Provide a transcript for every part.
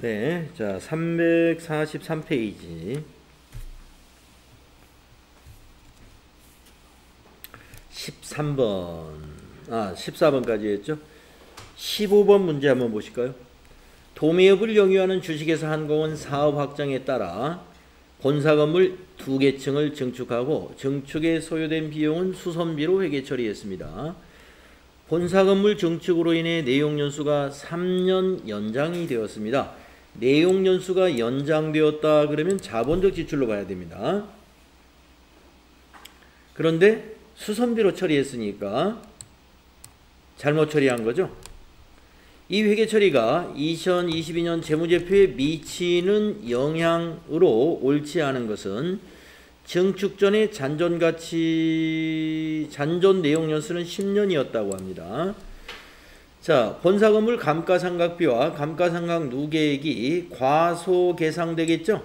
네, 자, 343페이지 14번까지 했죠. 15번 문제 한번 보실까요? 도매업을 영위하는 주식회사 한공은 사업 확장에 따라 본사 건물 2개층을 증축하고 증축에 소요된 비용은 수선비로 회계 처리했습니다. 본사 건물 증축으로 인해 내용연수가 3년 연장이 되었습니다. 내용연수가 연장되었다 그러면 자본적 지출로 봐야 됩니다. 그런데 수선비로 처리했으니까 잘못 처리한 거죠. 이 회계 처리가 2022년 재무제표에 미치는 영향으로 옳지 않은 것은 증축 전의 잔존 내용 연수는 10년이었다고 합니다. 자, 본사 건물 감가상각비와 감가상각 누계액이 과소 계상되겠죠?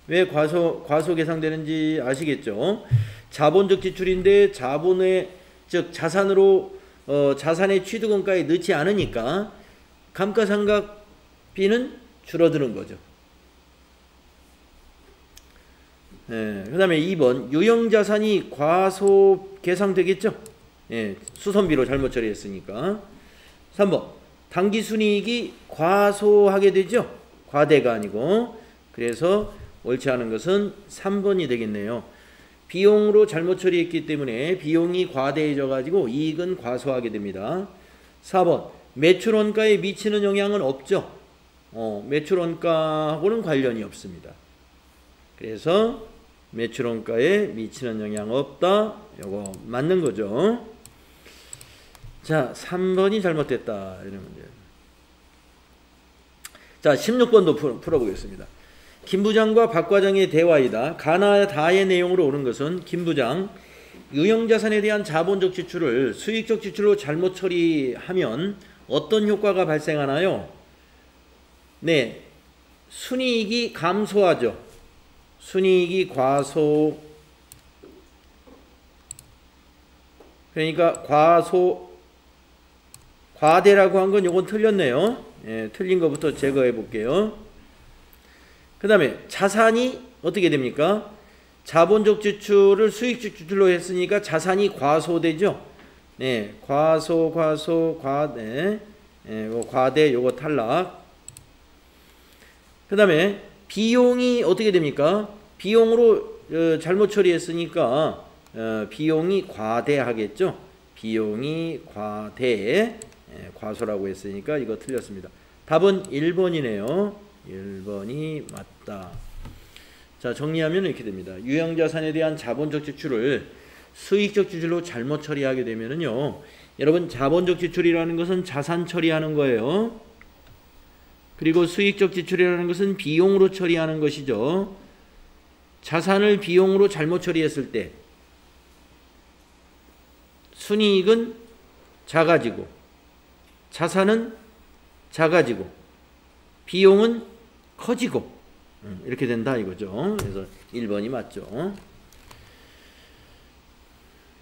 왜 과소 계상되는지 아시겠죠? 자본적 지출인데 즉 자산으로 자산의 취득원가에 넣지 않으니까 감가상각비는 줄어드는 거죠. 그 다음에 2번 유형자산이 과소 계상되겠죠. 수선비로 잘못 처리했으니까. 3번 당기순이익이 과소하게 되죠. 과대가 아니고. 그래서 옳지 않은 것은 3번이 되겠네요. 비용으로 잘못 처리했기 때문에 비용이 과대해져 가지고 이익은 과소하게 됩니다. 4번 매출원가에 미치는 영향은 없죠. 매출원가하고는 관련이 없습니다. 그래서 매출원가에 미치는 영향 없다. 요거 맞는 거죠. 자, 3번이 잘못됐다. 이런 문제. 자, 16번도 풀어보겠습니다. 김 부장과 박 과장의 대화이다. 가나다의 내용으로 옳은 것은 김 부장, 유형자산에 대한 자본적 지출을 수익적 지출로 잘못 처리하면 어떤 효과가 발생하나요? 네, 순이익이 감소하죠. 순이익이 그러니까 과대라고 한 건 요건 틀렸네요. 틀린 것부터 제거해 볼게요. 그 다음에 자산이 어떻게 됩니까? 자본적 지출을 수익적 지출로 했으니까 자산이 과소되죠. 네, 과대 요거 탈락. 그 다음에 비용이 어떻게 됩니까? 비용으로 잘못 처리했으니까 비용이 과대하겠죠. 비용이 과소라고 했으니까 이거 틀렸습니다. 답은 1번이네요. 1번이 맞다. 자, 정리하면 이렇게 됩니다. 유형자산에 대한 자본적 지출을 수익적 지출로 잘못 처리하게 되면은요, 여러분 자본적 지출이라는 것은 자산 처리하는 거예요. 그리고 수익적 지출이라는 것은 비용으로 처리하는 것이죠. 자산을 비용으로 잘못 처리했을 때 순이익은 작아지고 자산은 작아지고 비용은 커지고 이렇게 된다 이거죠. 그래서 1번이 맞죠.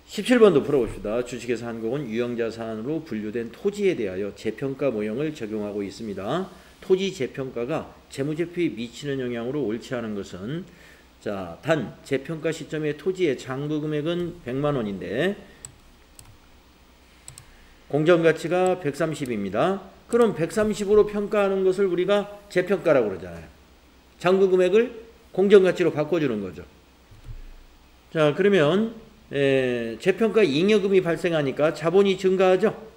17번도 풀어봅시다. 주식회사 한공은 유형자산으로 분류된 토지에 대하여 재평가 모형을 적용하고 있습니다. 토지 재평가가 재무제표에 미치는 영향으로 옳지 않은 것은, 자, 단 재평가 시점에 토지의 장부금액은 100만원인데 공정가치가 130입니다. 그럼 130으로 평가하는 것을 우리가 재평가라고 그러잖아요. 장부금액을 공정가치로 바꿔주는 거죠. 자, 그러면 재평가 잉여금이 발생하니까 자본이 증가하죠.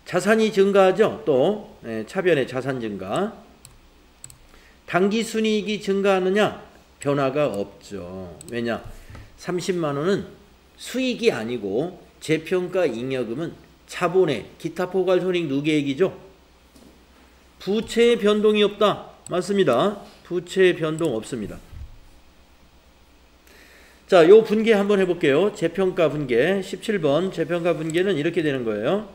자산이 증가하죠. 또 차변의 자산 증가. 당기순이익이 증가하느냐? 변화가 없죠. 왜냐? 30만원은 수익이 아니고 재평가 잉여금은 차본의 기타 포괄손익 누계액이죠. 부채의 변동이 없다. 맞습니다. 부채의 변동 없습니다. 자, 요 분계 한번 해볼게요. 재평가 분계 17번 재평가 분계는 이렇게 되는 거예요.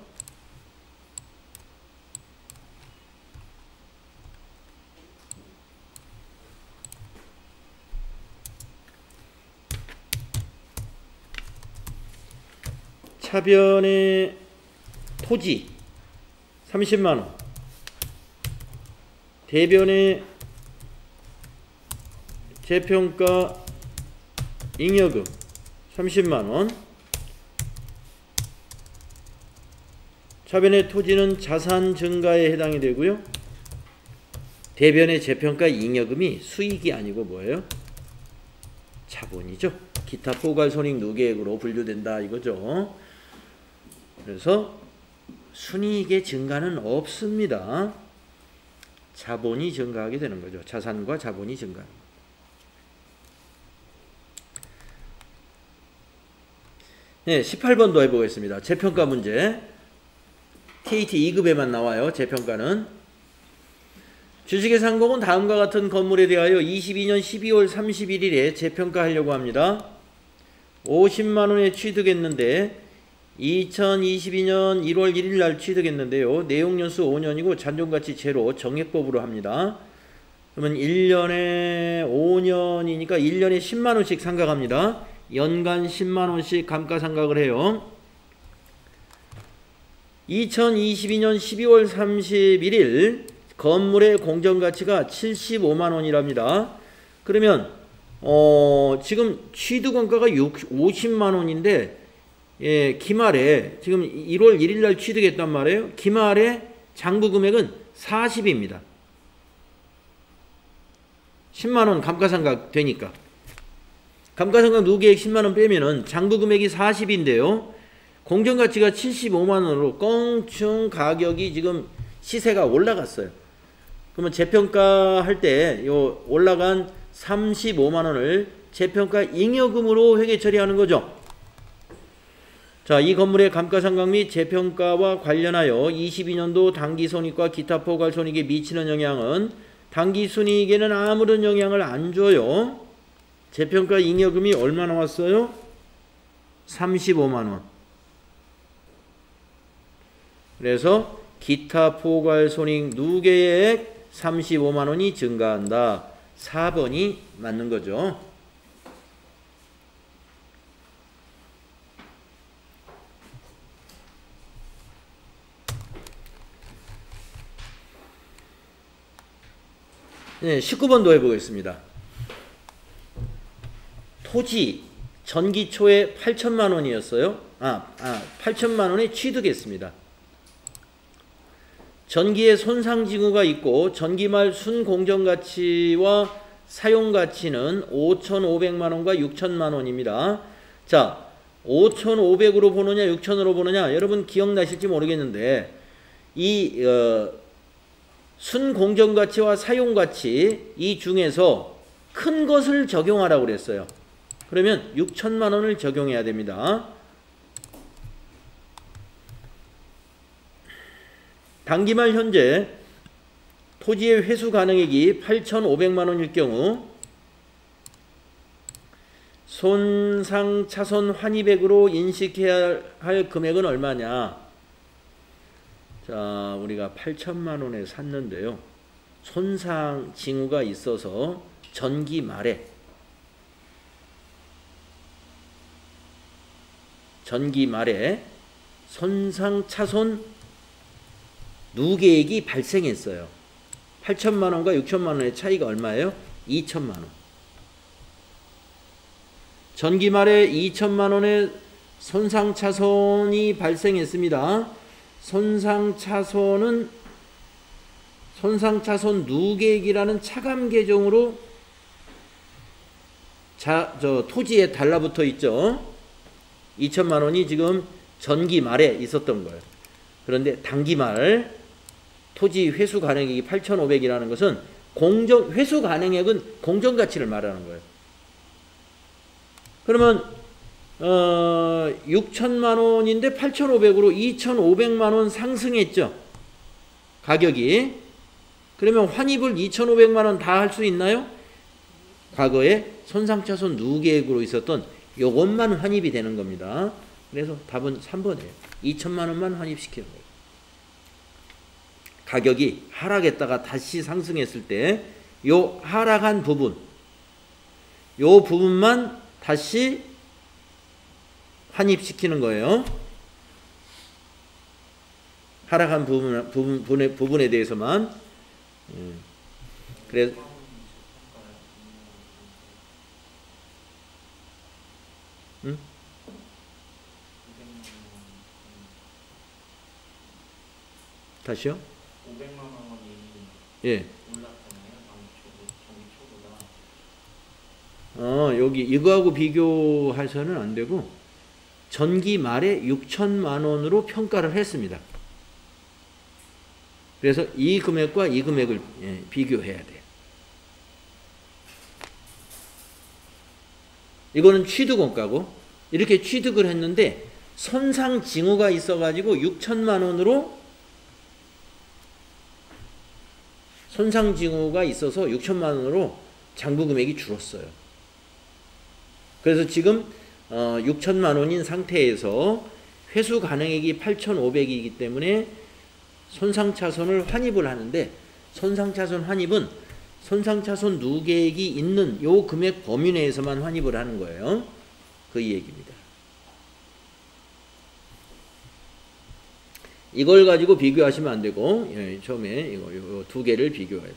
차변의 토지 30만 원. 대변의 재평가 잉여금 30만 원. 차변의 토지는 자산 증가에 해당이 되고요. 대변의 재평가 잉여금이 수익이 아니고 뭐예요? 자본이죠. 기타 포괄 손익 누계액으로 분류된다 이거죠. 그래서 순이익의 증가는 없습니다. 자본이 증가하게 되는 거죠. 자산과 자본이 증가. 네, 18번도 해보겠습니다. 재평가 문제. KT 2급에만 나와요. 재평가는. 주식의 상공은 다음과 같은 건물에 대하여 22년 12월 31일에 재평가하려고 합니다. 50만원에 취득했는데 2022년 1월 1일 날 취득했는데요. 내용연수 5년이고 잔존가치 제로 정액법으로 합니다. 그러면 1년에 5년이니까 1년에 10만원씩 상각합니다. 연간 10만원씩 감가상각을 해요. 2022년 12월 31일 건물의 공정가치가 75만원이랍니다. 그러면 지금 취득원가가 50만원인데 예, 기말에 지금 1월 1일 날 취득했단 말이에요. 기말에 장부금액은 40입니다. 10만원 감가상각 되니까. 감가상각 누계액 10만원 빼면은 장부금액이 40인데요. 공정가치가 75만원으로 껑충 가격이 지금 시세가 올라갔어요. 그러면 재평가할 때 요 올라간 35만원을 재평가 잉여금으로 회계 처리하는 거죠. 자, 이 건물의 감가상각 및 재평가와 관련하여 22년도 당기손익과 기타 포괄손익에 미치는 영향은 당기순이익에는 아무런 영향을 안 줘요. 재평가 잉여금이 얼마 나왔어요? 35만원. 그래서 기타 포괄손익 누계액 35만원이 증가한다. 4번이 맞는 거죠. 네, 19번도 해보겠습니다. 토지 전기초에 8천만원이었어요. 8천만원에 취득했습니다. 전기에 손상징후가 있고 전기말 순공정가치와 사용가치는 5,500만원과 6천만원입니다. 자, 5,500으로 보느냐 6천으로 보느냐 여러분 기억나실지 모르겠는데 이 순공정가치와 사용가치 이 중에서 큰 것을 적용하라고 그랬어요. 그러면 6천만원을 적용해야 됩니다. 당기말 현재 토지의 회수 가능액이 8,500만원일 경우 손상차손 환입액으로 인식해야 할 금액은 얼마냐? 자, 우리가 8천만원에 샀는데요. 손상 징후가 있어서 전기 말에 손상차손 누계액이 발생했어요. 8천만원과 6천만원의 차이가 얼마예요? 2천만원. 전기말에 2천만원의 손상차손이 발생했습니다. 손상차손은 손상차손 누계액이라는 차감 계정으로 토지에 달라붙어 있죠. 2천만원이 지금 전기말에 있었던 거예요. 그런데 단기말 토지 회수 가능액이 8,500이라는 것은 회수 가능액은 공정가치를 말하는 거예요. 그러면 6천만원인데 8,500으로 2,500만원 상승했죠. 가격이. 그러면 환입을 2,500만원 다 할 수 있나요? 과거에 손상차손 누계액으로 있었던 요것만 환입이 되는 겁니다. 그래서 답은 3번이에요. 2천만원만 환입시키는 거예요. 가격이 하락했다가 다시 상승했을 때 요 하락한 부분, 요 부분만 다시 환입시키는 거예요. 하락한 부분에 대해서만. 그래서 응? 다시요? 500만 원이 예. 올랐잖아요. 전기 초보다. 여기 이거하고 비교해서는 안 되고 전기 말에 6천만 원으로 평가를 했습니다. 그래서 이 금액과 이 금액을 비교해야 돼요. 이거는 취득원가고 이렇게 취득을 했는데 손상 징후가 있어가지고 6천만 원으로 손상 징후가 있어서 6천만 원으로 장부 금액이 줄었어요. 그래서 지금 6천만 원인 상태에서 회수 가능액이 8,500이기 때문에 손상차손을 환입을 하는데 손상차손 환입은 손상차손 누계액이 있는 요 금액 범위 내에서만 환입을 하는 거예요. 그 얘기입니다. 이걸 가지고 비교하시면 안 되고 처음에 이거 두 개를 비교해서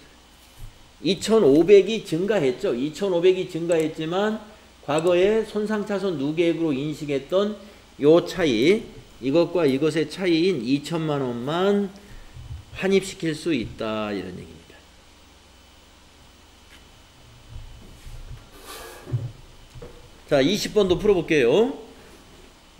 2,500이 증가했죠. 2,500이 증가했지만 과거에 손상차손 누계액으로 인식했던 요 차이, 이것과 이것의 차이인 2천만 원만 환입시킬 수 있다 이런 얘기입니다. 자, 20번도 풀어볼게요.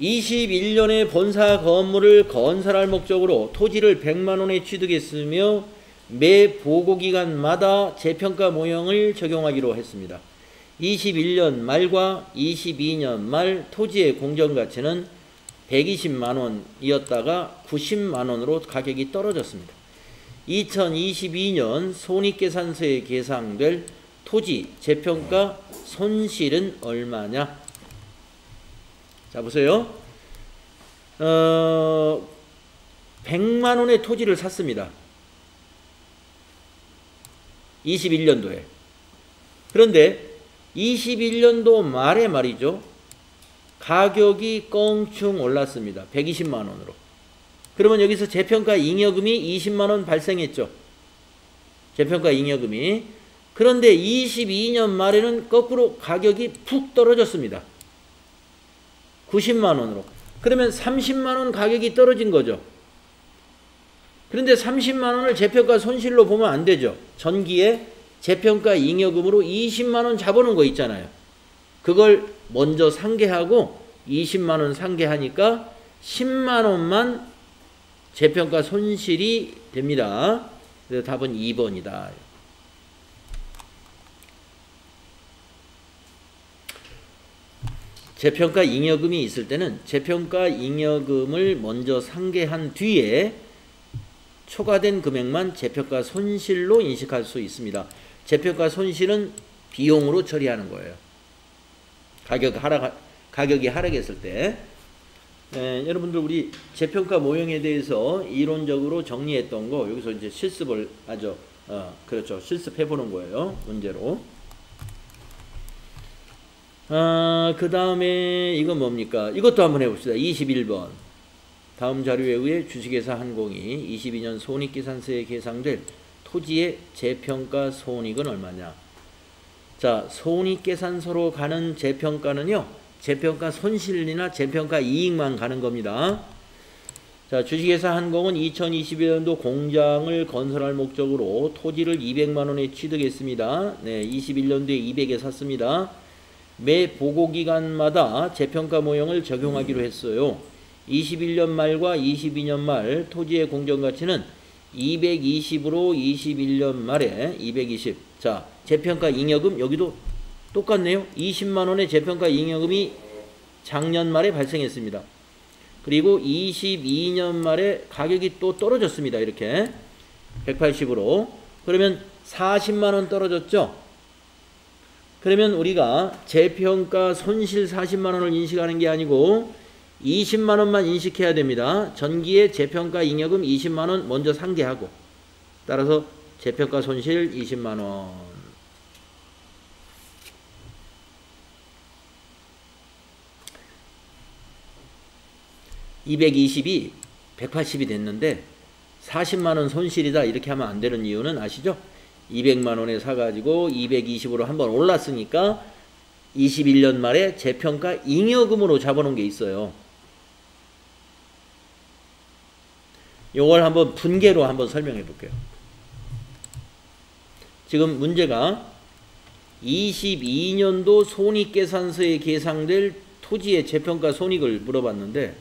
21년에 본사 건물을 건설할 목적으로 토지를 100만 원에 취득했으며 매 보고기간마다 재평가 모형을 적용하기로 했습니다. 21년 말과 22년 말 토지의 공정가치는 120만 원이었다가 90만 원으로 가격이 떨어졌습니다. 2022년 손익계산서에 계상될 토지 재평가 손실은 얼마냐? 자, 보세요. 100만 원의 토지를 샀습니다. 21년도에. 그런데 21년도 말에 말이죠. 가격이 껑충 올랐습니다. 120만 원으로. 그러면 여기서 재평가 잉여금이 20만 원 발생했죠. 재평가 잉여금이. 그런데 22년 말에는 거꾸로 가격이 푹 떨어졌습니다. 90만 원으로. 그러면 30만 원 가격이 떨어진 거죠. 그런데 30만 원을 재평가 손실로 보면 안 되죠. 전기에 재평가 잉여금으로 20만 원 잡아놓은 거 있잖아요. 그걸 먼저 상계하고 20만 원 상계하니까 10만 원만 재평가 손실이 됩니다. 그래서 답은 2번이다. 재평가 잉여금이 있을 때는 재평가 잉여금을 먼저 상계한 뒤에 초과된 금액만 재평가 손실로 인식할 수 있습니다. 재평가 손실은 비용으로 처리하는 거예요. 가격이 하락했을 때. 여러분들 우리 재평가 모형에 대해서 이론적으로 정리했던 거 여기서 이제 실습을 하죠. 그렇죠. 실습해 보는 거예요. 문제로. 그 다음에 이건 뭡니까? 이것도 한번 해봅시다. 21번. 다음 자료에 의해 주식회사 한공이 22년 손익계산서에 계상될 토지의 재평가 손익은 얼마냐? 자, 손익계산서로 가는 재평가는요, 재평가 손실이나 재평가 이익만 가는 겁니다. 자, 주식회사 한공은 2021년도 공장을 건설할 목적으로 토지를 200만 원에 취득했습니다. 네, 21년도에 200에 샀습니다. 매 보고기간마다 재평가 모형을 적용하기로 했어요. 21년 말과 22년 말 토지의 공정가치는 220으로 21년 말에 220. 자, 재평가 잉여금 여기도 똑같네요. 20만 원의 재평가 잉여금이 작년 말에 발생했습니다. 그리고 22년 말에 가격이 또 떨어졌습니다. 이렇게 180으로. 그러면 40만 원 떨어졌죠. 그러면 우리가 재평가 손실 40만 원을 인식하는 게 아니고 20만 원만 인식해야 됩니다. 전기의 재평가 잉여금 20만 원 먼저 상계하고, 따라서 재평가 손실 20만 원. (220이) (180이) 됐는데 40만 원 손실이다 이렇게 하면 안 되는 이유는 아시죠? 200만 원에 사가지고 220으로 한번 올랐으니까 21년 말에 재평가 잉여금으로 잡아놓은 게 있어요. 요걸 한번 분계로 한번 설명해 볼게요. 지금 문제가 22년도 손익계산서에 계상될 토지의 재평가 손익을 물어봤는데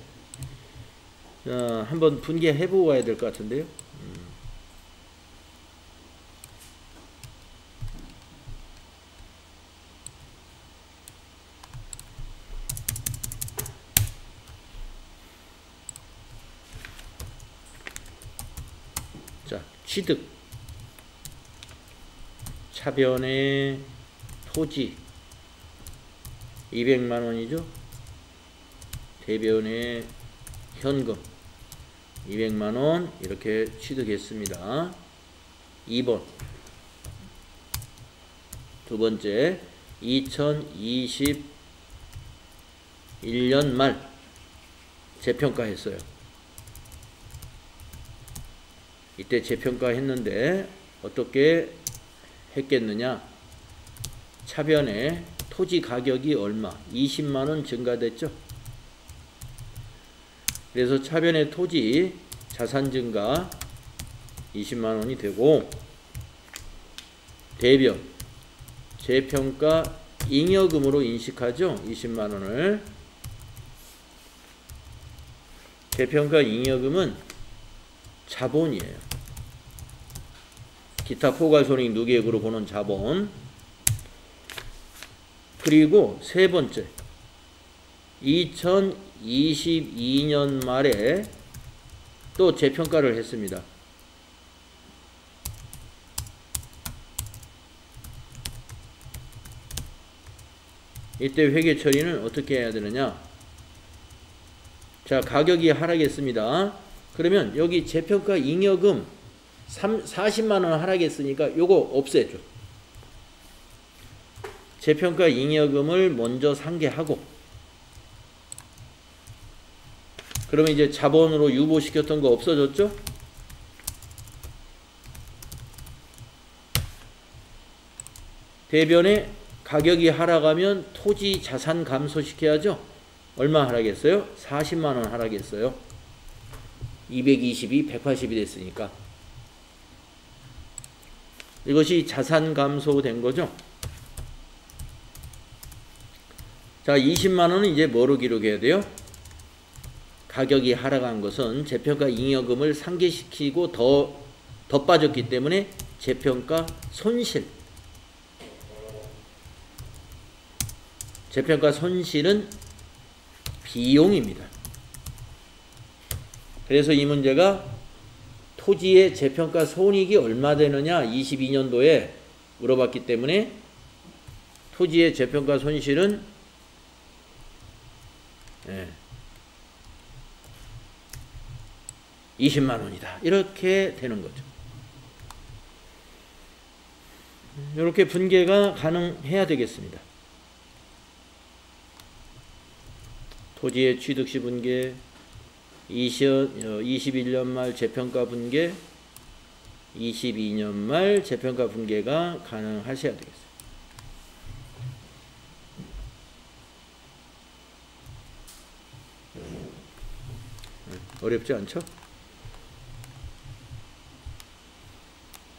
한번 분계해보고 가야 될 것 같은데요. 자, 취득 차변의 토지 200만 원이죠. 대변의 현금 200만 원 이렇게 취득했습니다. 2번 두 번째 2021년 말 재평가했어요. 이때 재평가했는데 어떻게 했겠느냐? 차변의 토지 가격이 얼마? 20만 원 증가됐죠? 그래서 차변의 토지 자산 증가 20만 원이 되고 대변 재평가 잉여금으로 인식하죠. 20만 원을. 재평가 잉여금은 자본이에요. 기타 포괄손익 누계액으로 보는 자본. 그리고 세 번째 2022년 말에 또 재평가를 했습니다. 이때 회계 처리는 어떻게 해야 되느냐? 자, 가격이 하락했습니다. 그러면 여기 재평가 잉여금 40만 원 하락했으니까 요거 없애줘. 재평가 잉여금을 먼저 상계하고 그러면 이제 자본으로 유보시켰던 거 없어졌죠? 대변에 가격이 하락하면 토지 자산 감소시켜야죠. 얼마 하락했어요? 40만 원 하락했어요. 220이 180이 됐으니까. 이것이 자산 감소된 거죠. 자, 20만 원은 이제 뭐로 기록해야 돼요? 가격이 하락한 것은 재평가 잉여금을 상계시키고 더 빠졌기 때문에 재평가 손실. 재평가 손실은 비용입니다. 그래서 이 문제가 토지의 재평가 손익이 얼마 되느냐 22년도에 물어봤기 때문에 토지의 재평가 손실은 20만 원이다. 이렇게 되는 거죠. 이렇게 분계가 가능해야 되겠습니다. 토지의 취득시 분계, 21년 말 재평가 분계, 22년 말 재평가 분계가 가능하셔야 되겠습니다. 어렵지 않죠?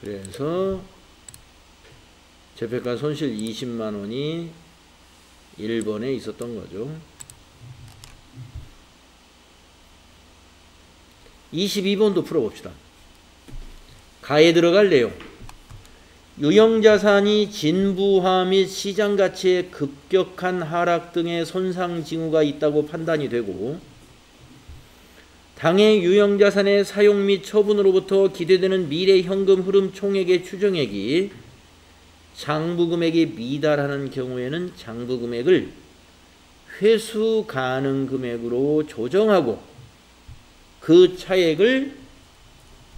그래서 재평가 손실 20만 원이 1번에 있었던 거죠. 22번도 풀어봅시다. 가에 들어갈 내용. 유형자산이 진부화 및 시장가치의 급격한 하락 등의 손상 징후가 있다고 판단이 되고 당해 유형자산의 사용 및 처분으로부터 기대되는 미래 현금 흐름 총액의 추정액이 장부금액에 미달하는 경우에는 장부금액을 회수 가능 금액으로 조정하고 그 차액을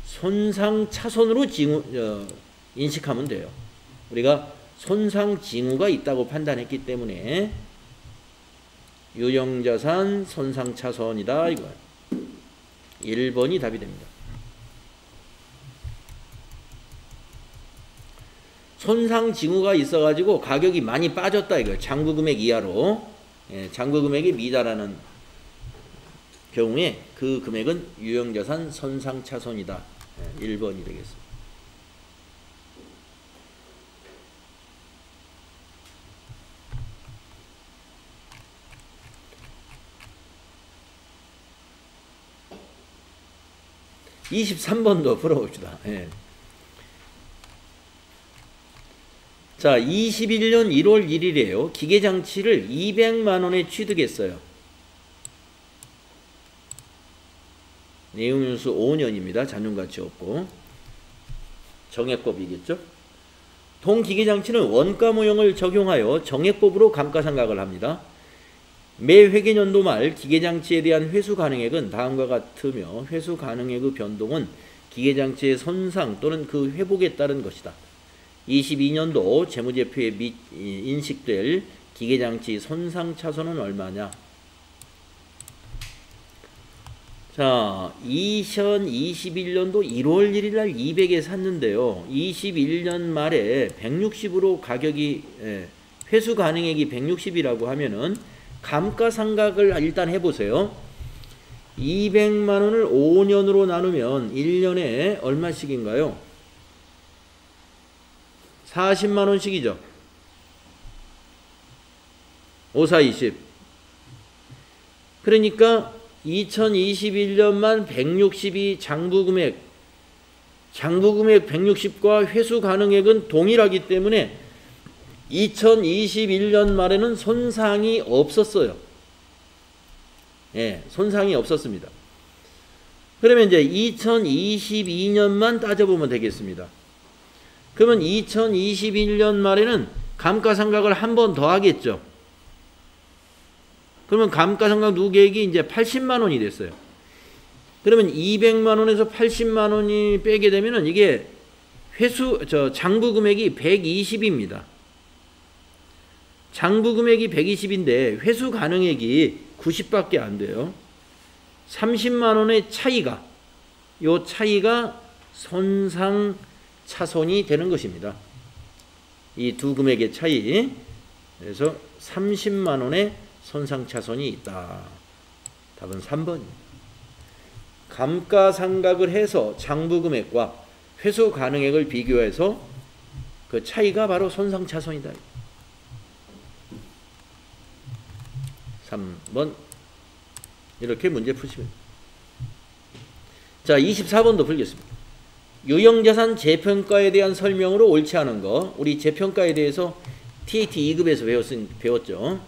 손상 차손으로 인식하면 돼요. 우리가 손상 징후가 있다고 판단했기 때문에 유형자산 손상 차손이다 이거예요. 1번이 답이 됩니다. 손상 징후가 있어가지고 가격이 많이 빠졌다 이거예요. 장부금액 이하로. 예, 장부금액이 미달하는 경우에 그 금액은 유형자산 손상차손이다. 예, 1번이 되겠습니다. (23번도) 풀어봅시다. 예. 자, 21년 1월 1일이에요. 기계장치를 200만원에 취득했어요. 내용연수 5년입니다. 잔존가치 없고. 정액법이겠죠. 동기계장치는 원가모형을 적용하여 정액법으로 감가상각을 합니다. 매 회계연도 말 기계장치에 대한 회수 가능액은 다음과 같으며 회수 가능액의 변동은 기계장치의 손상 또는 그 회복에 따른 것이다. 22년도 재무제표에 인식될 기계장치 손상차손은 얼마냐? 자, 2021년도 1월 1일 날 200에 샀는데요. 21년 말에 160으로 가격이 회수 가능액이 160이라고 하면은 감가상각을 일단 해보세요. 200만원을 5년으로 나누면 1년에 얼마씩인가요? 40만원씩이죠. 5, 4, 20. 그러니까 2021년만 160이 장부금액 160과 회수 가능액은 동일하기 때문에 2021년 말에는 손상이 없었어요. 예, 손상이 없었습니다. 그러면 이제 2022년만 따져보면 되겠습니다. 그러면 2021년 말에는 감가상각을 한 번 더 하겠죠. 그러면 감가상각 누계액이 이제 80만원이 됐어요. 그러면 200만원에서 80만원이 빼게 되면은 이게 장부금액이 120입니다. 장부금액이 120인데 회수 가능액이 90밖에 안 돼요. 30만원의 차이가, 요 차이가 손상 차손이 되는 것입니다. 이 두 금액의 차이. 그래서 30만원의 손상차손이 있다. 답은 3번입니다. 감가상각을 해서 장부금액과 회수 가능액을 비교해서 그 차이가 바로 손상차손이다. 3번 이렇게 문제 푸시면. 자, 24번도 풀겠습니다. 유형자산 재평가에 대한 설명으로 옳지 않은 거. 우리 재평가에 대해서 TAT 2급에서 배웠죠.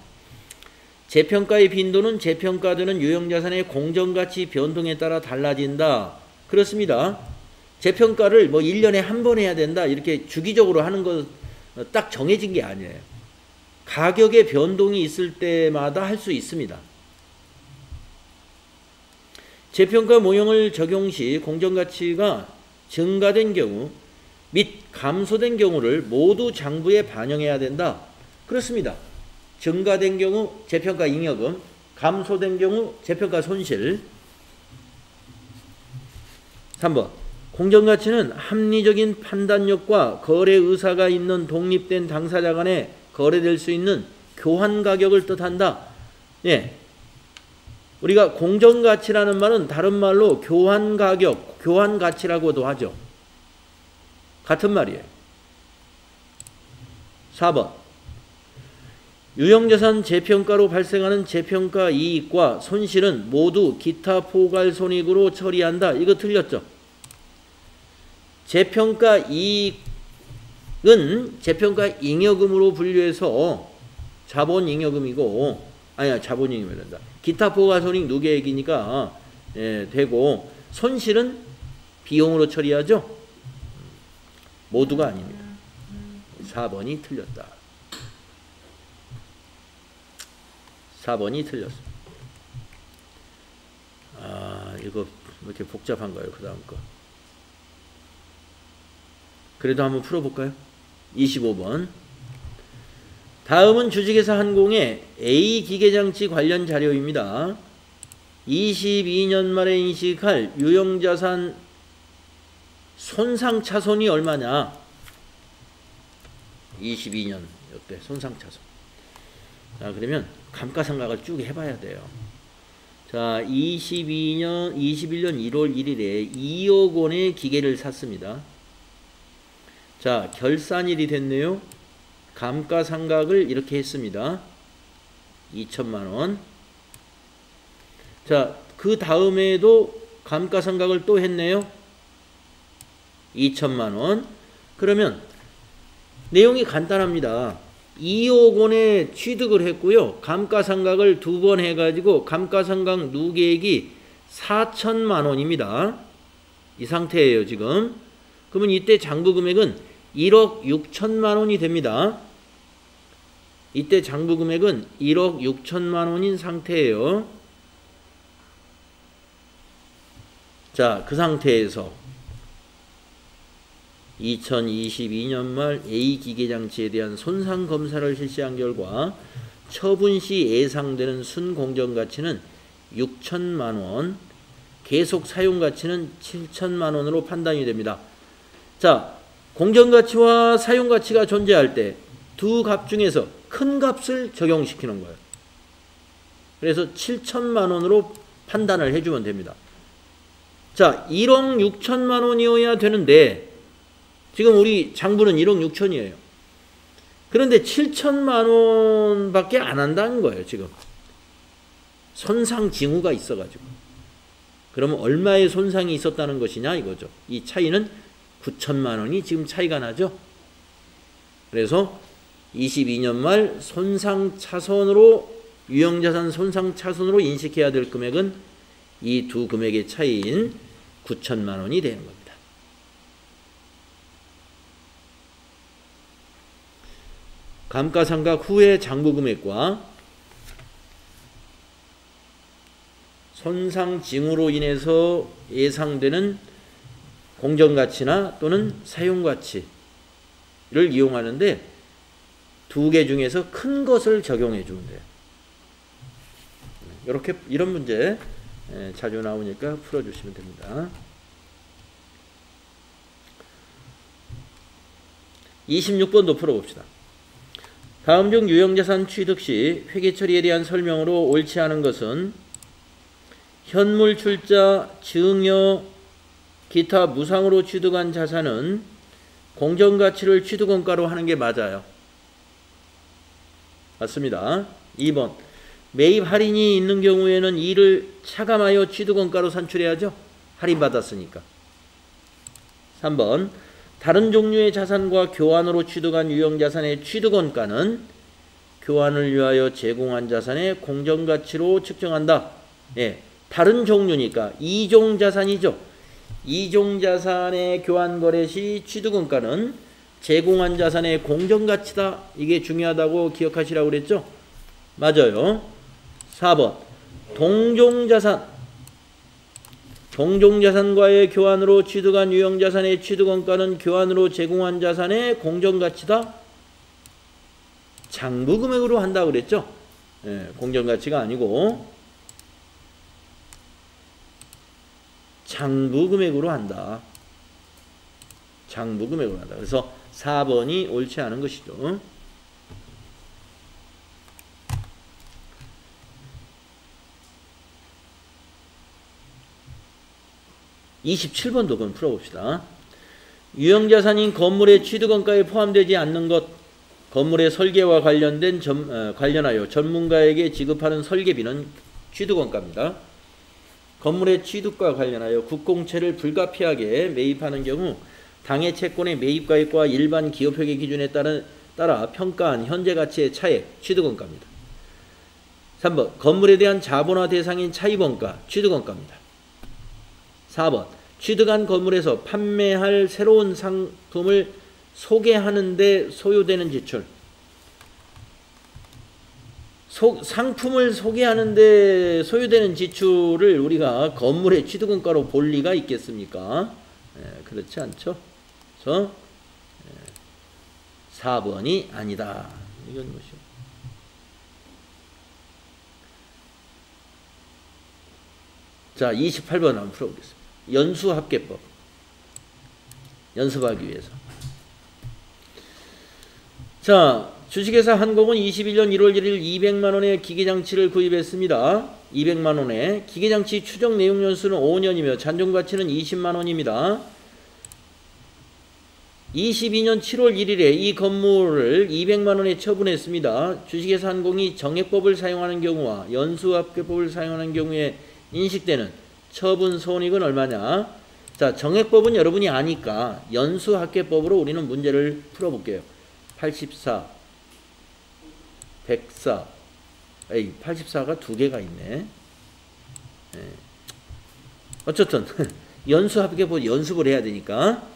재평가의 빈도는 재평가되는 유형자산의 공정가치 변동에 따라 달라진다. 그렇습니다. 재평가를 뭐 1년에 한 번 해야 된다. 이렇게 주기적으로 하는 거 딱 정해진 게 아니에요. 가격의 변동이 있을 때마다 할 수 있습니다. 재평가 모형을 적용 시 공정가치가 증가된 경우 및 감소된 경우를 모두 장부에 반영해야 된다. 그렇습니다. 증가된 경우 재평가 잉여금, 감소된 경우 재평가 손실. 3번 공정가치는 합리적인 판단력과 거래 의사가 있는 독립된 당사자 간에 거래될 수 있는 교환 가격을 뜻한다. 예. 우리가 공정가치라는 말은 다른 말로 교환 가격, 교환 가치라고도 하죠. 같은 말이에요. 4번 유형자산 재평가로 발생하는 재평가 이익과 손실은 모두 기타 포괄손익으로 처리한다. 이거 틀렸죠? 재평가 이익은 재평가 잉여금으로 분류해서 자본잉여금이고, 아니야, 자본잉여금이 된다. 기타 포괄손익 누계액이니까 되고, 손실은 비용으로 처리하죠? 모두가 아닙니다. 4번이 틀렸다. 4번이 틀렸습니다. 아, 이거 왜 이렇게 복잡한가요? 그 다음 거. 그래도 한번 풀어볼까요? 25번. 다음은 주식회사 한공의 A 기계장치 관련 자료입니다. 22년 말에 인식할 유형자산 손상차손이 얼마냐? 22년 이때 손상차손. 자, 그러면 감가상각을 쭉 해봐야 돼요. 자, 21년 1월 1일에 2억 원의 기계를 샀습니다. 자, 결산일이 됐네요. 감가상각을 이렇게 했습니다. 2천만 원. 자, 그 다음에도 감가상각을 또 했네요. 2천만 원. 그러면 내용이 간단합니다. 2억 원에 취득을 했고요. 감가상각을 2번 해가지고 감가상각 누계액이 4천만 원입니다. 이 상태예요, 지금. 그러면 이때 장부금액은 1억 6천만 원이 됩니다. 이때 장부금액은 1억 6천만 원인 상태예요. 자, 그 상태에서 2022년 말 A기계장치에 대한 손상검사를 실시한 결과 처분 시 예상되는 순공정가치는 6천만 원, 계속 사용가치는 7천만 원으로 판단이 됩니다. 자, 공정가치와 사용가치가 존재할 때 두 값 중에서 큰 값을 적용시키는 거예요. 그래서 7천만 원으로 판단을 해주면 됩니다. 자, 1억 6천만 원이어야 되는데 지금 우리 장부는 1억 6천이에요. 그런데 7천만 원밖에 안 한다는 거예요, 지금. 손상 징후가 있어가지고. 그러면 얼마의 손상이 있었다는 것이냐 이거죠. 이 차이는 9천만 원이 지금 차이가 나죠. 그래서 22년 말 손상차손으로 유형자산 손상차손으로 인식해야 될 금액은 이 두 금액의 차이인 9천만 원이 되는 겁니다. 감가상각 후의 장부금액과 손상징후로 인해서 예상되는 공정가치나 또는 사용가치를 이용하는데 두 개 중에서 큰 것을 적용해 주면 돼요. 이렇게 이런 문제 자주 나오니까 풀어주시면 됩니다. 26번도 풀어봅시다. 다음 중 유형자산 취득 시 회계처리에 대한 설명으로 옳지 않은 것은 현물 출자, 증여, 기타 무상으로 취득한 자산은 공정가치를 취득원가로 하는 게 맞아요. 맞습니다. 2번 매입 할인이 있는 경우에는 이를 차감하여 취득원가로 산출해야죠. 할인받았으니까. 3번 다른 종류의 자산과 교환으로 취득한 유형자산의 취득원가는 교환을 위하여 제공한 자산의 공정가치로 측정한다. 예, 다른 종류니까 이종자산이죠. 이종자산의 교환거래 시 취득원가는 제공한 자산의 공정가치다. 이게 중요하다고 기억하시라고 그랬죠? 맞아요. 4번 동종자산. 동종자산과의 교환으로 취득한 유형자산의 취득원가는 교환으로 제공한 자산의 공정가치다. 장부금액으로 한다고 그랬죠? 예, 공정가치가 아니고 장부금액으로 한다. 장부금액으로 한다. 그래서 4번이 옳지 않은 것이죠. 27번도 그럼 풀어봅시다. 유형자산인 건물의 취득원가에 포함되지 않는 것, 건물의 설계와 관련하여 전문가에게 지급하는 설계비는 취득원가입니다. 건물의 취득과 관련하여 국공채를 불가피하게 매입하는 경우 당해 채권의 매입가액과 일반 기업회계 기준에 따라 평가한 현재 가치의 차액, 취득원가입니다. 3번 건물에 대한 자본화 대상인 차입원가, 취득원가입니다. 4번 취득한 건물에서 판매할 새로운 상품을 소개하는 데 소요되는 지출. 상품을 소개하는 데 소요되는 지출을 우리가 건물의 취득원가로 볼 리가 있겠습니까? 그렇지 않죠. 그래서 4번이 아니다. 이건 것이요. 자, 28번 한번 풀어보겠습니다. 연수합계법. 연습하기 위해서. 자, 주식회사 한공은 21년 1월 1일 200만원의 기계장치를 구입했습니다. 200만원에 기계장치 추정 내용연수는 5년이며 잔존가치는 20만원입니다. 22년 7월 1일에 이 건물을 200만원에 처분했습니다. 주식회사 한공이 정액법을 사용하는 경우와 연수합계법을 사용하는 경우에 인식되는 처분 손익은 얼마냐? 자, 정액법은 여러분이 아니까 연수합계법으로 우리는 문제를 풀어볼게요. 84, 104, 84가 두 개가 있네. 네. 어쨌든 연수합계법 연습을 해야 되니까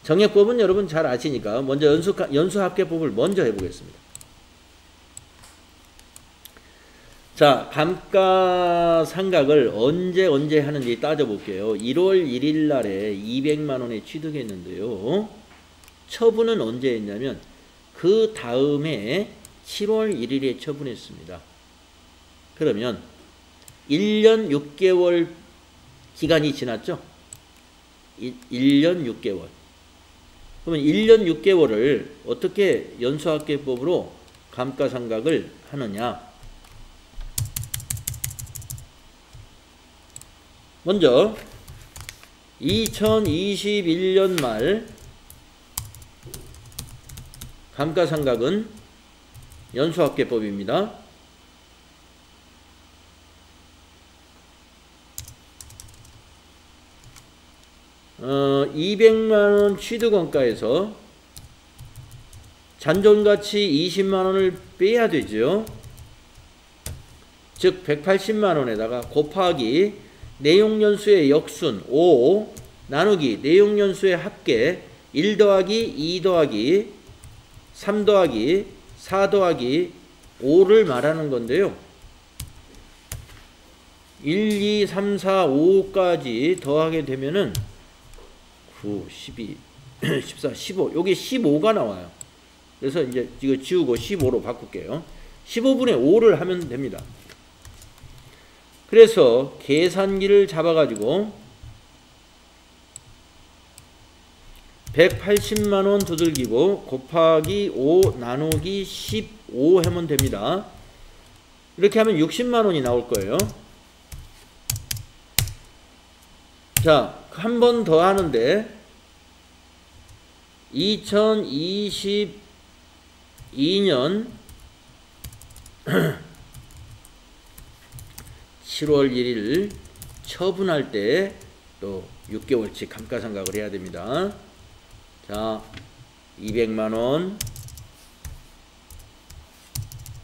정액법은 여러분 잘 아시니까 먼저 연수합계법을 먼저 해보겠습니다. 자, 감가상각을 언제 하는지 따져볼게요. 1월 1일 날에 200만원에 취득했는데요. 처분은 언제 했냐면 그 다음에 7월 1일에 처분했습니다. 그러면 1년 6개월 기간이 지났죠? 1년 6개월. 그러면 1년 6개월을 어떻게 연수합계법으로 감가상각을 하느냐? 먼저 2021년 말 감가상각은 연수합계법입니다. 어, 200만원 취득원가에서 잔존가치 20만원을 빼야 되죠. 즉 180만원에다가 곱하기 내용연수의 역순 5 나누기 내용연수의 합계 1 더하기 2 더하기 3 더하기 4 더하기 5를 말하는 건데요. 1, 2, 3, 4, 5까지 더하게 되면은 9, 12, 14, 15 여기 15가 나와요. 그래서 이제 이거 지우고 15로 바꿀게요. 15분의 5를 하면 됩니다. 그래서 계산기를 잡아가지고 180만원 두들기고 곱하기 5 나누기 15 하면 됩니다. 이렇게 하면 60만원이 나올 거예요. 자, 한 번 더 하는데 2022년 7월 1일 처분할 때 또 6개월치 감가상각을 해야 됩니다. 자, 200만원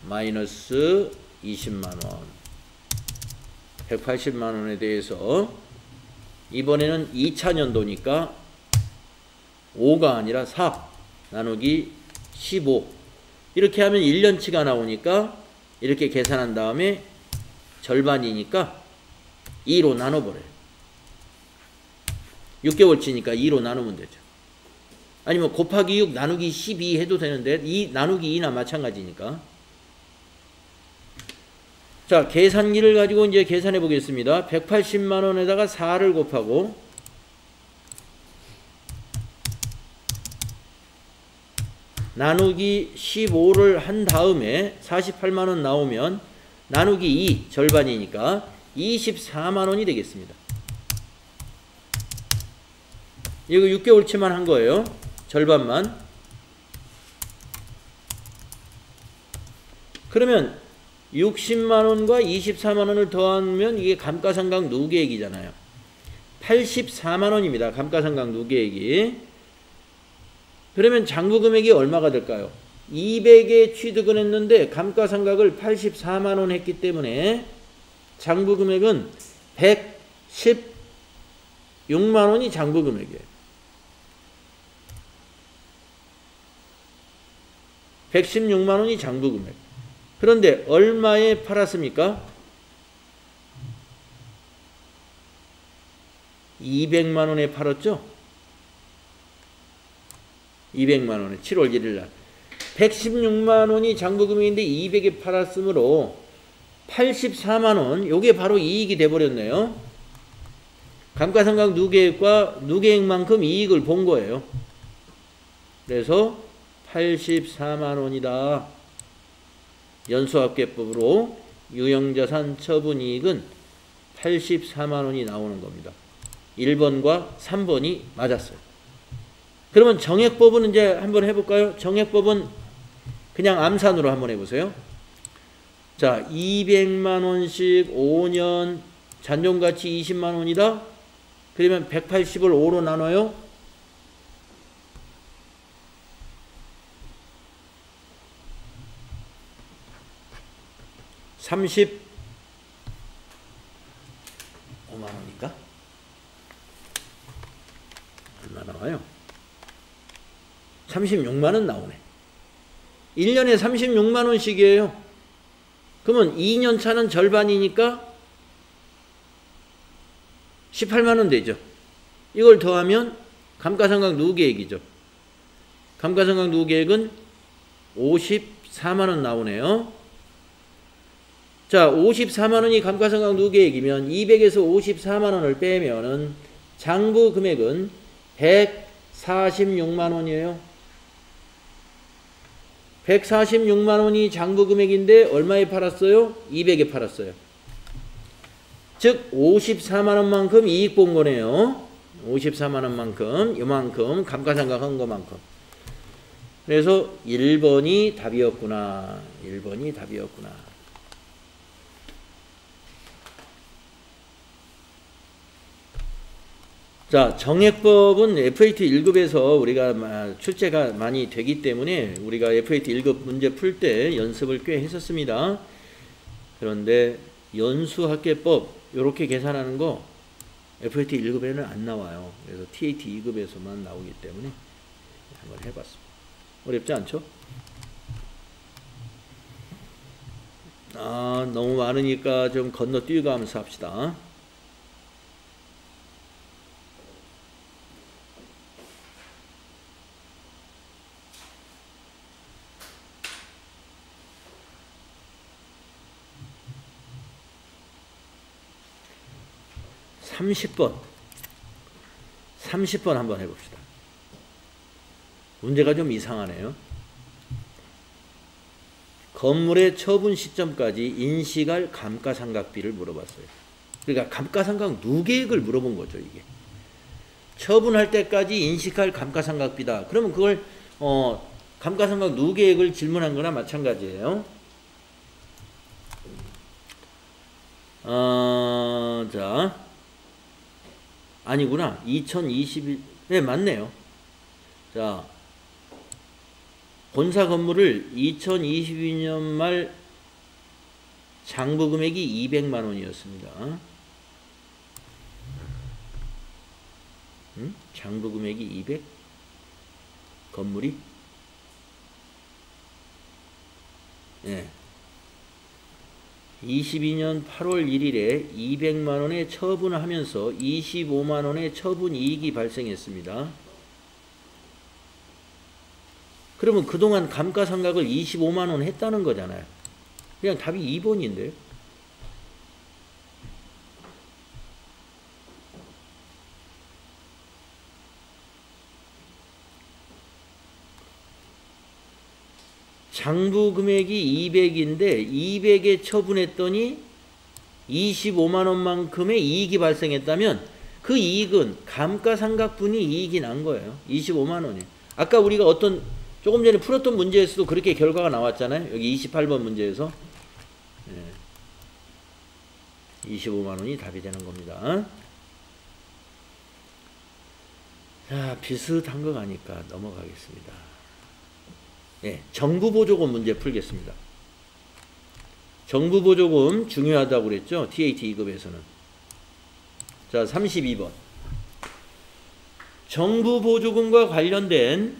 마이너스 20만원 180만원에 대해서 이번에는 2차년도니까 5가 아니라 4 나누기 15 이렇게 하면 1년치가 나오니까 이렇게 계산한 다음에 절반이니까 2로 나눠버려요. 6개월치니까 2로 나누면 되죠. 아니면 곱하기 6 나누기 12 해도 되는데 나누기 2나 마찬가지니까. 자, 계산기를 가지고 이제 계산해 보겠습니다. 180만원에다가 4를 곱하고 나누기 15를 한 다음에 48만원 나오면 나누기 2 절반이니까 24만원이 되겠습니다. 이거 6개월치만 한 거예요. 절반만. 그러면 60만원과 24만원을 더하면 이게 감가상각 누계액이잖아요. 84만원입니다. 감가상각 누계액이. 그러면 장부금액이 얼마가 될까요? 200에 취득을 했는데 감가상각을 84만원 했기 때문에 장부금액은 116만원이 장부금액이에요. 116만원이 장부금액. 그런데 얼마에 팔았습니까? 200만원에 팔았죠? 200만원에 7월 1일날 116만원이 장부금액인데 200에 팔았으므로 84만원 요게 바로 이익이 돼버렸네요. 감가상각 누계액과 누계액만큼 이익을 본 거예요. 그래서 84만 원이다. 연수합계법으로 유형자산 처분이익은 84만 원이 나오는 겁니다. 1번과 3번이 맞았어요. 그러면 정액법은 이제 한번 해볼까요? 정액법은 그냥 암산으로 한번 해보세요. 자, 200만 원씩 5년 잔존가치 20만 원이다. 그러면 180을 5로 나눠요. 35만 원이니까 얼마 나와요? 36만 원 나오네. 1년에 36만 원씩이에요. 그러면 2년 차는 절반이니까 18만 원 되죠. 이걸 더하면 감가상각 누계액이죠. 감가상각 누계액은 54만 원 나오네요. 자, 54만 원이 감가상각 누계액이면 200에서 54만 원을 빼면은 장부 금액은 146만 원이에요. 146만 원이 장부 금액인데 얼마에 팔았어요? 200에 팔았어요. 즉 54만 원만큼 이익 본 거네요. 54만 원만큼, 요만큼 감가상각 한 것만큼. 그래서 1번이 답이었구나. 1번이 답이었구나. 자, 정액법은 FAT 1급에서 우리가 출제가 많이 되기 때문에 우리가 FAT 1급 문제 풀 때 연습을 꽤 했었습니다. 그런데 연수합계법 이렇게 계산하는 거 FAT 1급에는 안 나와요. 그래서 TAT 2급에서만 나오기 때문에 한번 해봤습니다. 어렵지 않죠? 너무 많으니까 좀 건너뛰어가면서 합시다. (30번) 한번 해봅시다. 문제가 좀 이상하네요. 건물의 처분 시점까지 인식할 감가상각비를 물어봤어요. 그러니까 감가상각 누계액을 물어본 거죠. 이게 처분할 때까지 인식할 감가상각비다. 그러면 그걸 감가상각 누계액을 질문한 거나 마찬가지예요. 자, 아니구나. 2021, 네, 맞네요. 자, 본사 건물을 2022년 말 장부 금액이 200만 원이었습니다. 장부 금액이 200? 건물이? 네. 22년 8월 1일에 200만 원에 처분을 하면서 25만 원의 처분 이익이 발생했습니다. 그러면 그동안 감가상각을 25만 원 했다는 거잖아요. 그냥 답이 2번인데요. 장부 금액이 200인데 200에 처분했더니 25만 원만큼의 이익이 발생했다면 그 이익은 감가상각분이 이익이 난 거예요. 25만 원이. 아까 우리가 조금 전에 풀었던 문제에서도 그렇게 결과가 나왔잖아요. 여기 28번 문제에서. 25만 원이 답이 되는 겁니다. 자, 비슷한 거 가니까 넘어가겠습니다. 정부보조금 문제 풀겠습니다. 정부보조금 중요하다고 그랬죠? TAT 2급에서는. 자, 32번. 정부보조금과 관련된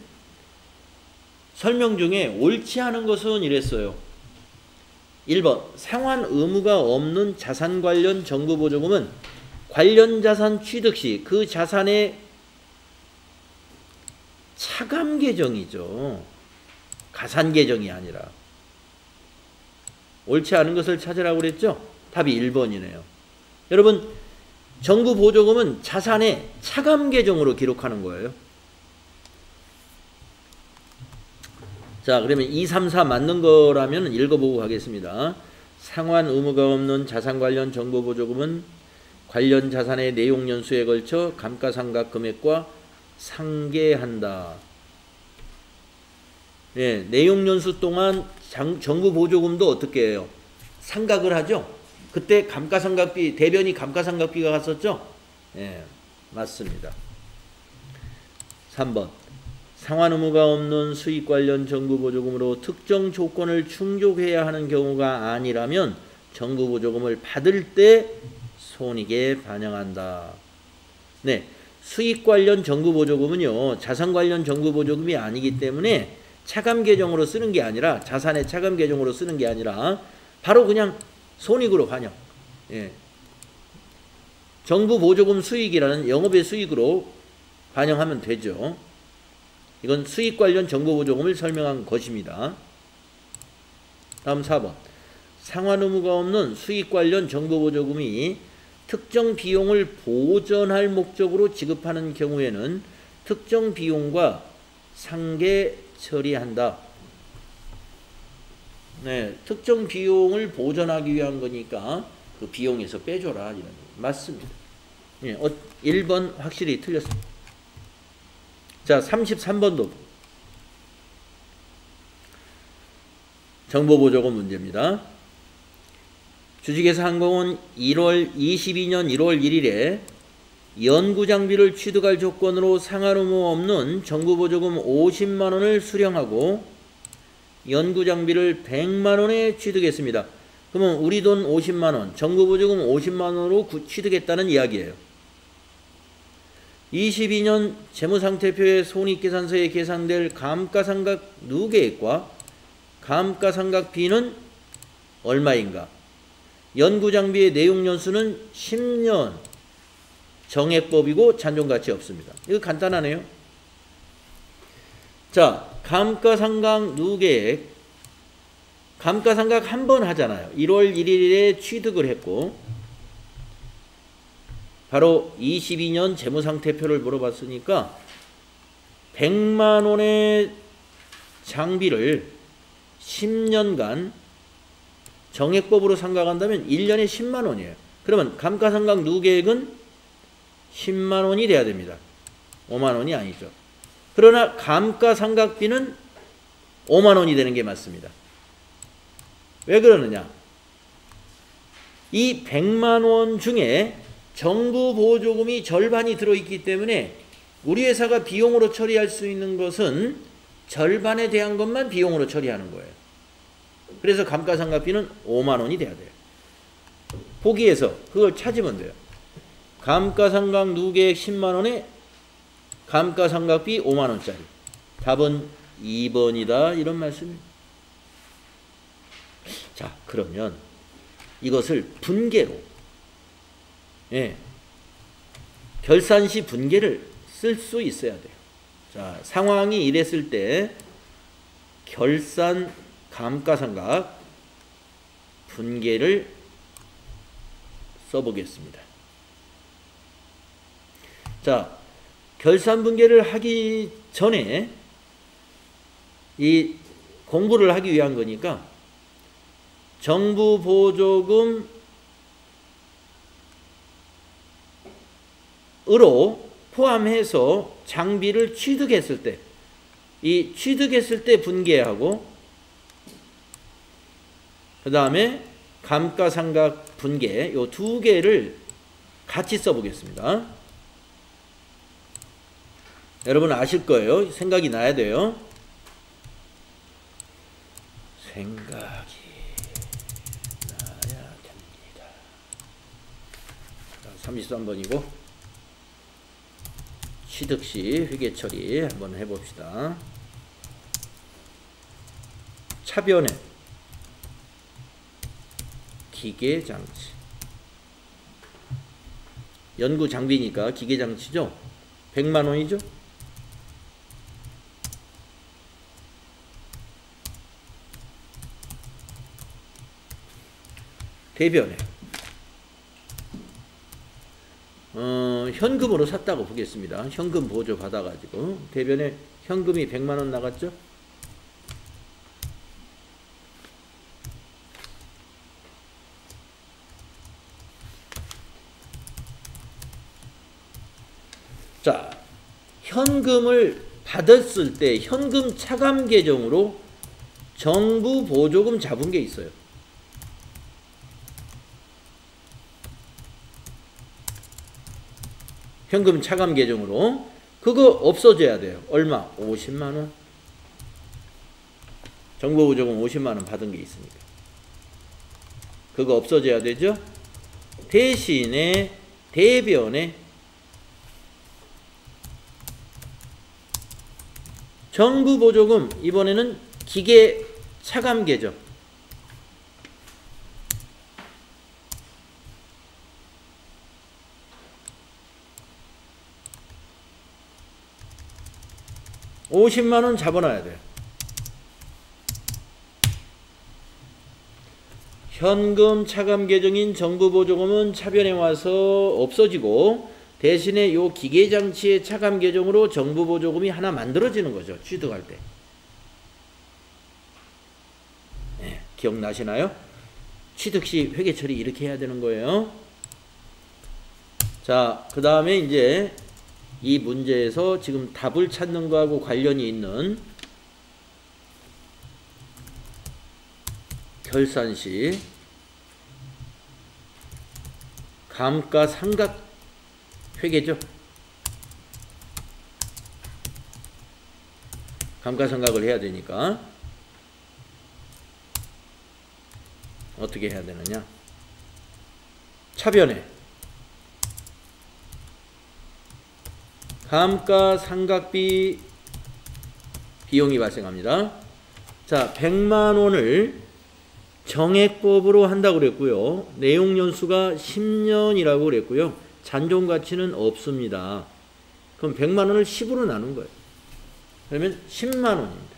설명 중에 옳지 않은 것은 이랬어요. 1번. 상환 의무가 없는 자산 관련 정부보조금은 관련 자산 취득 시 그 자산의 차감 계정이죠. 가산 계정이 아니라. 옳지 않은 것을 찾으라고 그랬죠? 답이 1번이네요. 여러분, 정부 보조금은 자산의 차감 계정으로 기록하는 거예요. 자, 그러면 2, 3, 4 맞는 거라면 읽어보고 가겠습니다. 상환 의무가 없는 자산 관련 정보보조금은 관련 자산의 내용연수에 걸쳐 감가상각 금액과 상계한다. 네, 내용연수 동안 정부보조금도 어떻게 해요? 상각을 하죠? 그때 감가상각비, 대변이 감가상각비가 갔었죠? 네, 맞습니다. 3번. 상환 의무가 없는 수익 관련 정부보조금으로 특정 조건을 충족해야 하는 경우가 아니라면 정부보조금을 받을 때 손익에 반영한다. 네, 수익 관련 정부보조금은요, 자산 관련 정부보조금이 아니기 때문에 차감 계정으로 쓰는 게 아니라, 자산의 차감 계정으로 쓰는 게 아니라 바로 그냥 손익으로 반영. 예. 정부보조금 수익이라는 영업의 수익으로 반영하면 되죠. 이건 수익 관련 정보보조금을 설명한 것입니다. 다음 4번. 상환 의무가 없는 수익 관련 정보보조금이 특정 비용을 보전할 목적으로 지급하는 경우에는 특정 비용과 상계 처리한다. 네, 특정 비용을 보전하기 위한 거니까 그 비용에서 빼줘라. 이런 맞습니다. 네, 1번 확실히 틀렸습니다. 자, 33번도 정보보조금 문제입니다. 주식회사항공은 22년 1월 1일에 연구장비를 취득할 조건으로 상환 의무 없는 정부보조금 50만원을 수령하고 연구장비를 100만원에 취득했습니다. 그러면 우리 돈 50만원, 정부보조금 50만원으로 취득했다는 이야기예요. 22년 재무상태표의 손익계산서에 계산될 감가상각 누계액과 감가상각비는 얼마인가? 연구장비의 내용연수는 10년 정액법이고 잔존가치 없습니다. 이거 간단하네요. 자, 감가상각 누계액, 감가상각 한 번 하잖아요. 1월 1일에 취득을 했고 바로 22년 재무상태표를 물어봤으니까 100만원의 장비를 10년간 정액법으로 상각한다면 1년에 10만원이에요. 그러면 감가상각 누계액은 10만원이 돼야 됩니다. 5만원이 아니죠. 그러나 감가상각비는 5만원이 되는 게 맞습니다. 왜 그러느냐? 이 100만원 중에 정부 보조금이 절반이 들어있기 때문에 우리 회사가 비용으로 처리할 수 있는 것은 절반에 대한 것만 비용으로 처리하는 거예요. 그래서 감가상각비는 5만원이 돼야 돼요. 보기에서 그걸 찾으면 돼요. 감가상각 누계액 10만원에 감가상각비 5만원짜리. 답은 2번이다. 이런 말씀입니다. 자, 그러면 이것을 분계로, 예, 결산시 분계를 쓸 수 있어야 돼요. 자, 상황이 이랬을 때 결산 감가상각 분계를 써보겠습니다. 자, 결산 분계를 하기 전에 이 공부를 하기 위한 거니까 정부 보조금 으로 포함해서 장비를 취득했을 때, 이 취득했을 때 분계하고 그 다음에 감가상각 분계, 요 두 개를 같이 써보겠습니다. 여러분 아실 거예요. 생각이 나야 돼요. 생각이 나야 됩니다. 33번이고 취득시 회계처리 한번 해봅시다. 차변에 기계장치, 연구장비니까 기계장치죠. 100만원이죠. 대변에 현금으로 샀다고 보겠습니다. 현금 보조 받아가지고 대변에 현금이 100만원 나갔죠. 현금을 받았을 때 현금 차감 계정으로 정부 보조금 잡은 게 있어요. 현금 차감 계정으로. 그거 없어져야 돼요. 얼마? 50만 원. 정부 보조금 50만 원 받은 게 있으니까. 그거 없어져야 되죠? 대신에 대변에 정부 보조금, 이번에는 기계 차감 계정. $50만 원 잡아놔야 돼요. 현금 차감 계정인 정부 보조금은 차변에 와서 없어지고 대신에 요 기계장치의 차감 계정으로 정부 보조금이 하나 만들어지는 거죠. 취득할 때. 네, 기억나시나요? 취득 시 회계 처리 이렇게 해야 되는 거예요. 자, 그 다음에 이제 이 문제에서 지금 답을 찾는 거하고 관련이 있는 결산시 감가상각 회계죠. 감가상각을 해야 되니까 어떻게 해야 되느냐. 차변에 감가상각비 비용이 발생합니다. 자, 100만 원을 정액법으로 한다고 그랬고요. 내용 연수가 10년이라고 그랬고요. 잔존 가치는 없습니다. 그럼 100만 원을 10으로 나눈 거예요. 그러면 10만 원입니다.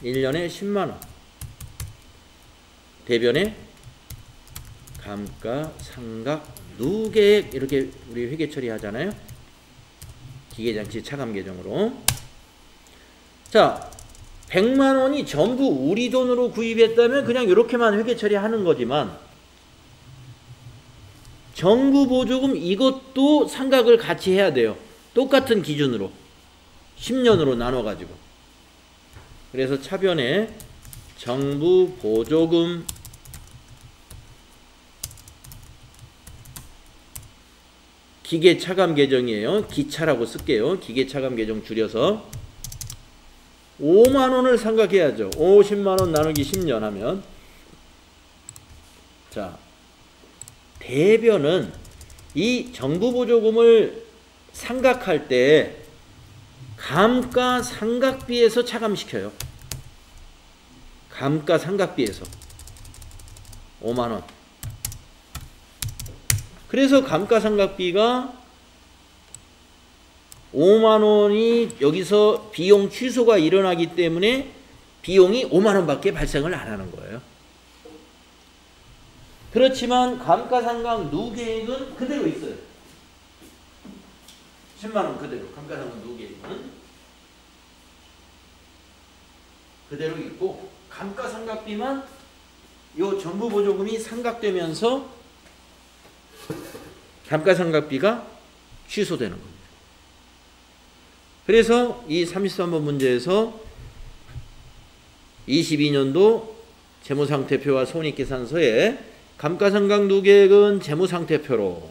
1년에 10만 원. 대변에 감가상각 누계액 이렇게 우리 회계 처리하잖아요. 기계장치 차감 계정으로. 자, 100만 원이 전부 우리 돈으로 구입했다면 그냥 이렇게만 회계 처리하는 거지만 정부 보조금 이것도 상각을 같이 해야 돼요. 똑같은 기준으로 10년으로 나눠가지고. 그래서 차변에 정부 보조금 기계 차감 계정이에요. 기차라고 쓸게요. 기계 차감 계정 줄여서 5만 원을 상각해야죠. 50만 원 나누기 10년 하면. 자, 대변은 이 정부 보조금을 상각할 때 감가상각비에서 차감시켜요. 감가상각비에서 5만 원. 그래서 감가상각비가 5만 원이 여기서 비용 취소가 일어나기 때문에 비용이 5만 원밖에 발생을 안 하는 거예요. 그렇지만 감가상각 누계액은 그대로 있어요. 10만 원 그대로. 감가상각 누계액은 그대로 있고 감가상각비만 요 정부 보조금이 상각되면서 감가상각비가 취소되는 겁니다. 그래서 이 33번 문제에서 22년도 재무상태표와 손익계산서에 감가상각 누계액은 재무상태표로,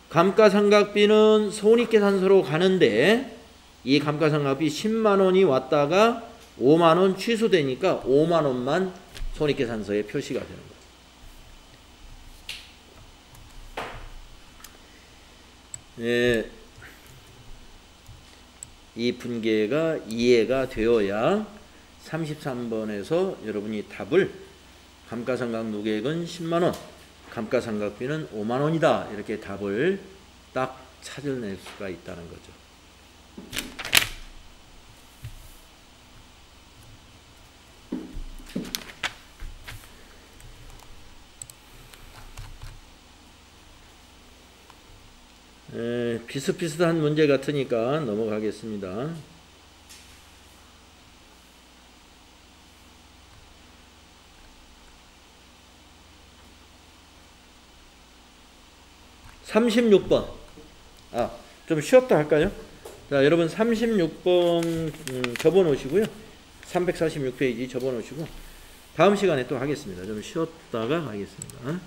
감가상각비는 손익계산서로 가는데 이 감가상각비 10만 원이 왔다가 5만 원 취소되니까 5만 원만 손익계산서에 표시가 되는 거예요. 예, 이 분계가 이해가 되어야 33번에서 여러분이 답을 감가상각 누계액은 10만 원, 감가상각비는 5만 원이다. 이렇게 답을 딱 찾아낼 수가 있다는 거죠. 비슷비슷한 문제 같으니까 넘어가겠습니다. (36번) 좀 쉬었다 할까요? 자, 여러분 36번 접어 놓으시고요. 346페이지 접어 놓으시고 다음 시간에 또 하겠습니다. 좀 쉬었다가 하겠습니다.